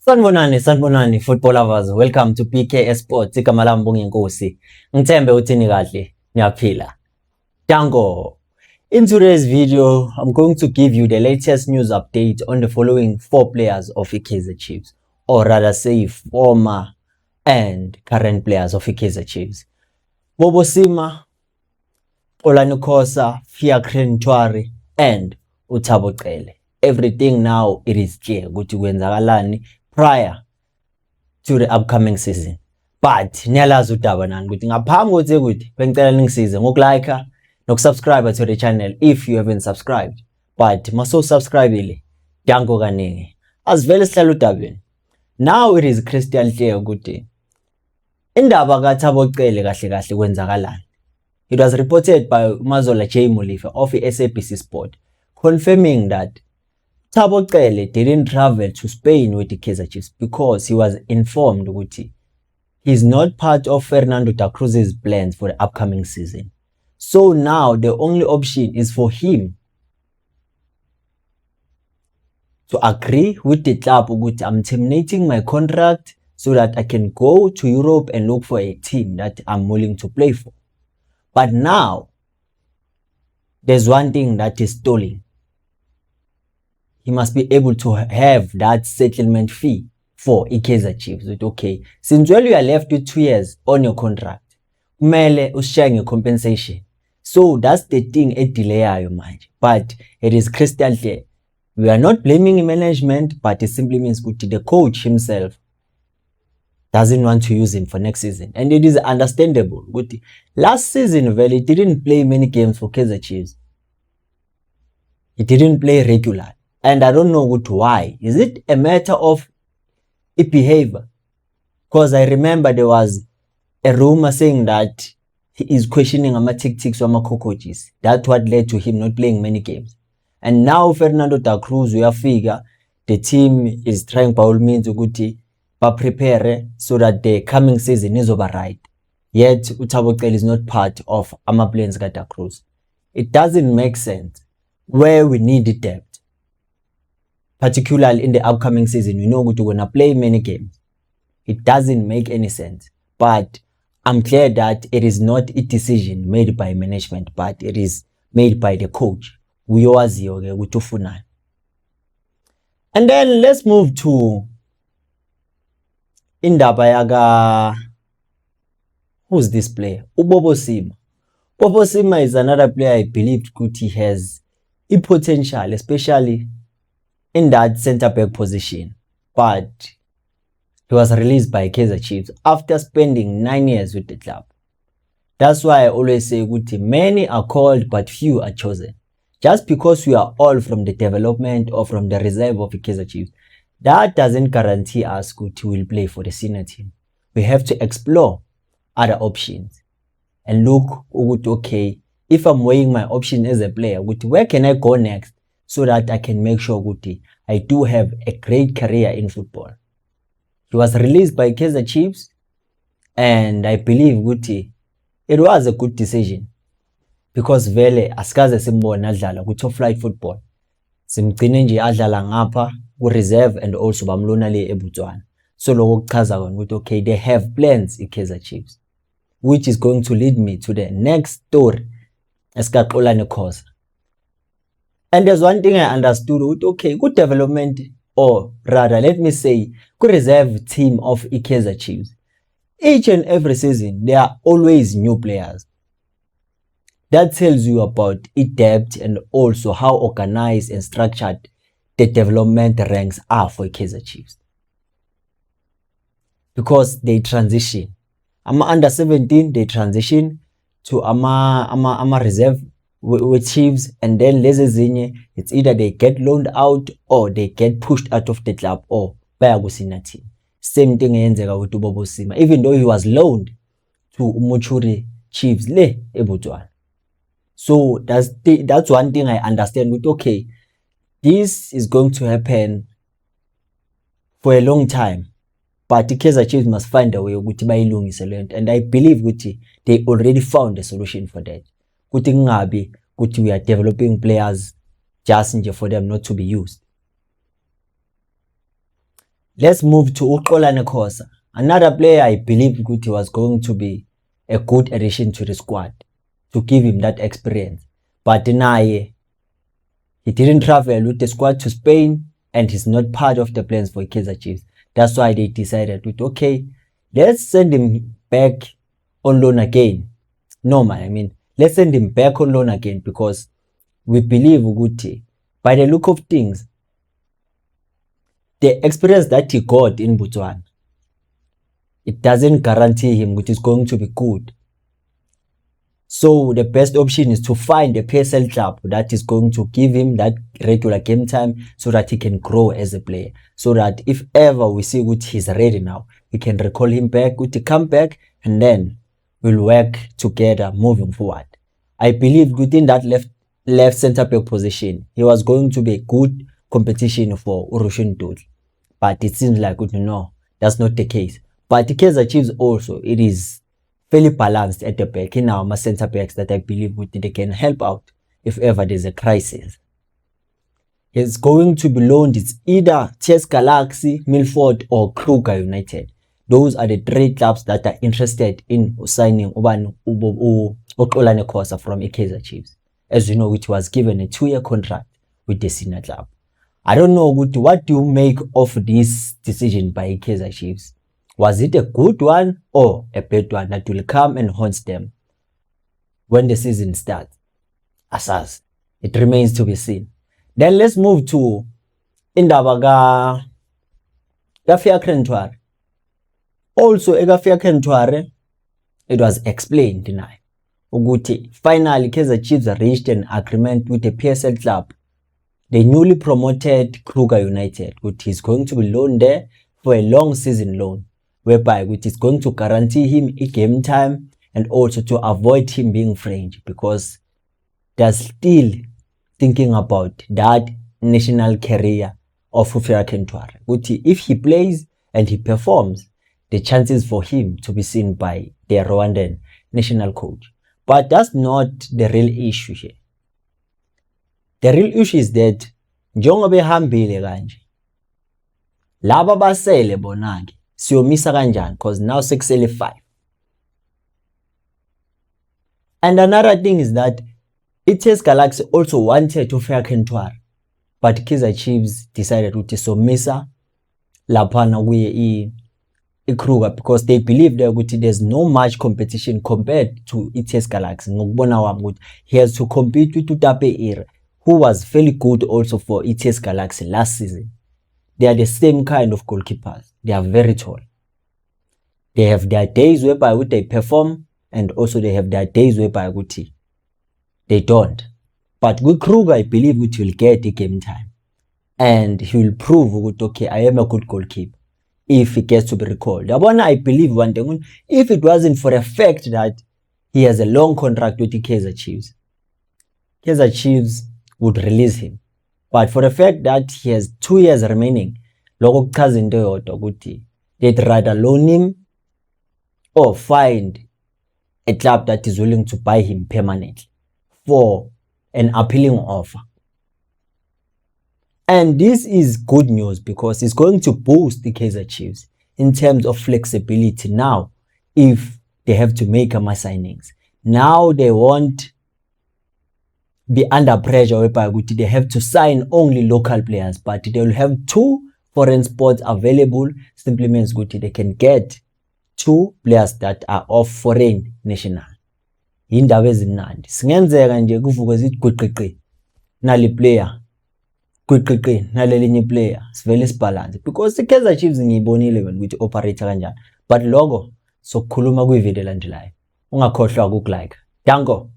Sanibonani football lovers, welcome to PK Sports. Igama lami Bonginkosi. Ngithembe uthini kahle, niyaphila. Dango. In today's video, I'm going to give you the latest news update on the following 4 players of Kaizer Chiefs, or rather say former and current players of Kaizer Chiefs. Bobo Sima, Xolani Khosa, Fiacre Ntwari, and uThabo Cele. Everything now it is clear ukuthi kwenzakalani prior to the upcoming season. But niyalazi udaba nani ukuthi ngaphambi kokuthi ukuthi bengicela ningisize ngokulike nokusubscribe to the channel if you haven't subscribed. But maso subscribe danko kaningi. Asivele sihlala udabeni. Now it is crystal clear ukuthi indaba kaThabo Cele kahle kahle kwenzakalani. It was reported by Mazola J Molifa of SABC Sport confirming that Thabo Cele didn't travel to Spain with the Kaizer Chiefs because he was informed that he's not part of Fernando da Cruz's plans for the upcoming season. So now the only option is for him to agree with the club that I'm terminating my contract so that I can go to Europe and look for a team that I'm willing to play for. But now there's one thing that is stalling. He must be able to have that settlement fee for Kaizer Chiefs. Okay, since well you are left with 2 years on your contract, kumele usharing a compensation. So that's the thing, a delay ayo manje. But it is crystal clear. We are not blaming management, but it simply means that the coach himself doesn't want to use him for next season. And it is understandable. Last season, well, he didn't play many games for Kaizer Chiefs. He didn't play regular. And I don't know why. Is it a matter of behavior? Because I remember there was a rumor saying that he is questioning ama tactics or coaches. That's what led to him not playing many games. And now Fernando da Cruz, we figure the team is trying by all means to prepare so that the coming season is over right. Yet Thabo Cele is not part of ama plans da Cruz. It doesn't make sense where we need the depth. Particularly in the upcoming season, we know we're going to play many games. It doesn't make any sense. But I'm clear that it is not a decision made by management, but it is made by the coach. And then let's move to indaba yaga. Who's this player? Bobo Sima. Bobo Sima is another player I believe he has a potential, especially in that center-back position, but he was released by Kaizer Chiefs after spending 9 years with the club. That's why I always say many are called but few are chosen. Just because we are all from the development or from the reserve of the Kaizer Chiefs, that doesn't guarantee us we will play for the senior team. We have to explore other options and look, okay, if I'm weighing my option as a player, where can I go next? So that I can make sure I do have a great career in football. He was released by Kaizer Chiefs, and I believe it was a good decision because vele asikaze simbona adlala top flight football. Simgcine nje adlala ngapha ku reserve and also bamlona le eBotswana. So lokho kuchaza okay, they have plans in Kaizer Chiefs, which is going to lead me to the next story esika Xolani Khosa. And there's one thing I understood, okay, good development, or rather, let me say, good reserve team of Kaizer Chiefs. Each and every season, there are always new players. That tells you about its depth and also how organized and structured the development ranks are for Kaizer Chiefs. Because they transition. Under 17, they transition to ama reserve with Chiefs, and then it's either they get loaned out or they get pushed out of the club or baya kusina team. Same thing yenzeka with Bobo Sima, even though he was loaned to Umuchuri Chiefs le eBotswana. So that's one thing I understand with okay, this is going to happen for a long time, but the Kaizer Chiefs must find a way ukuthi bayilungise lento, and I believe they already found a solution for that. We are developing players just for them not to be used. let's move to Uxolani Khosa, another player I believe ukuthi was going to be a good addition to the squad to give him that experience, but naye he didn't travel with the squad to Spain and he's not part of the plans for Kaizer Chiefs. That's why they decided with, okay, let's send him back on loan again. No man, I mean, let's send him back on loan again because we believe ukuthi, by the look of things, the experience that he got in Botswana, it doesn't guarantee him that it's going to be good. So the best option is to find a PSL club that is going to give him that regular game time so that he can grow as a player. So that if ever we see that he's ready now, we can recall him back, we come back, and then we'll work together moving forward. I believe within that left center back position, he was going to be a good competition for Urushin Dodge. But it seems like, no, that's not the case. But the Kaizer Chiefs also, it is fairly balanced at the back in our center backs that I believe they can help out if ever there's a crisis. It's going to be loaned. It's either TS Galaxy, Milford, or Kruger United. Those are the three clubs that are interested in signing Uxolani Khosa from Kaizer Chiefs. As you know, which was given a 2-year contract with the senior club. I don't know what do you make of this decision by Kaizer Chiefs. Was it a good one or a bad one that will come and haunt them when the season starts? Asas, it remains to be seen. Then let's move to indaba kaFiacre Ntwari. Also, kaFiacre Ntwari, it was explained now ukuthi finally Kaizer Chiefs reached an agreement with the PSL club, the newly promoted Kruger United, which is going to be loaned there for a long season loan, whereby which is going to guarantee him a game time and also to avoid him being French, because they're still thinking about that national career of Fiacre Ntwari. Which if he plays and he performs, the chances for him to be seen by the Rwandan national coach. But that's not the real issue here. The real issue is that njengoba ehambile kanje, laba basele bonake siyomisa kanjani, because now 6-5. And another thing is that TS Galaxy also wanted to Fiacre Ntwari, but Kaizer Chiefs decided to somisa laphana kuye Kruger, because they believe that there's no much competition compared to TS Galaxy. Ngokubona wami he has to compete with Utape Ire, who was fairly good also for TS Galaxy last season. They are the same kind of goalkeepers. They are very tall. They have their days whereby they perform, and also they have their days whereby they don't. But with Kruger, I believe he will get the game time, and he will prove okay, I am a good goalkeeper if he gets to be recalled. I believe one thing, if it wasn't for the fact that he has a long contract with the Kaizer Chiefs would release him. But for the fact that he has 2 years remaining, they'd rather loan him or find a club that is willing to buy him permanently for an appealing offer. And this is good news because it's going to boost the Kaizer Chiefs in terms of flexibility now if they have to make more signings. Now they won't be under pressure whereby they have to sign only local players, but they will have 2 foreign spots available. Simply means they can get 2 players that are of foreign national. Indaba ezinandi singenzeka nje kuvuke zithi gwiqiqi nali player gwiqiqi nalelinye player sivele sibalance, because iKaizer Chiefs ngiyibonile ukuthi operate kanjani. But logo sokukhuluma kwivideo landelayo, ungakhohlwa ukulike. Danko.